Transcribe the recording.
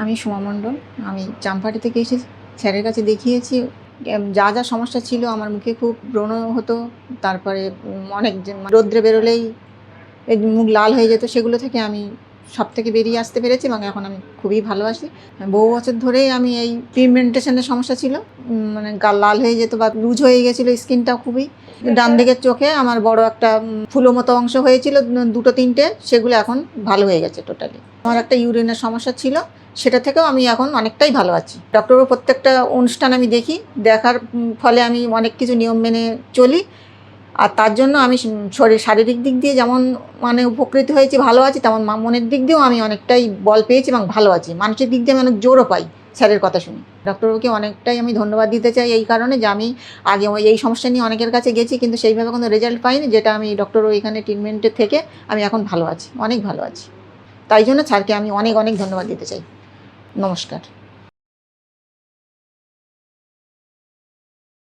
আমি সোমা মণ্ডল। আমি চাম্পাটি থেকে এসেছি। স্যারের কাছে দেখিয়েছি। যা, যা সমস্যা ছিল আমার মুখে খুব ব্রণ হতো। তারপরে অনেক রৌদ্রে বেরোলেই মুখ লাল হয়ে যেত। সেগুলো থেকে আমি সব থেকে বেরিয়ে আসতে পেরেছি এবং এখন আমি খুবই ভালো আছি। বহু বছর ধরেই আমি এই পিগমেন্টেশনের সমস্যা ছিল। মানে গাল লাল হয়ে যেত বা লুজ হয়ে গেছিলো স্কিনটা খুবই। ডান দিকের চোখে আমার বড় একটা ফুলো মতো অংশ হয়েছিল, 2-3টে, সেগুলো এখন ভালো হয়ে গেছে টোটালি। আমার একটা ইউরিনের সমস্যা ছিল, সেটা থেকেও আমি এখন অনেকটাই ভালো আছি। ডক্টরের প্রত্যেকটা অনুষ্ঠান আমি দেখি, দেখার ফলে আমি অনেক কিছু নিয়ম মেনে চলি। আর তার জন্য আমি শারীরিক দিক দিয়ে যেমন মানে উপকৃত হয়েছি, ভালো আছি, তেমন মনের দিক দিয়েও আমি অনেকটাই বল পেয়েছি এবং ভালো আছি। মানসিক দিক দিয়ে আমি অনেক জোরও পাই স্যারের কথা শুনে। ডক্টরবাবুকে অনেকটাই আমি ধন্যবাদ দিতে চাই এই কারণে যে আমি আগে এই সমস্যা নিয়ে অনেকের কাছে গেছি, কিন্তু সেইভাবে কোনো রেজাল্ট পাইনি, যেটা আমি ডক্টরবাবু এখানে ট্রিটমেন্টে থেকে আমি এখন ভালো আছি, অনেক ভালো আছি। তাই জন্য স্যারকে আমি অনেক অনেক ধন্যবাদ দিতে চাই। নমস্কার।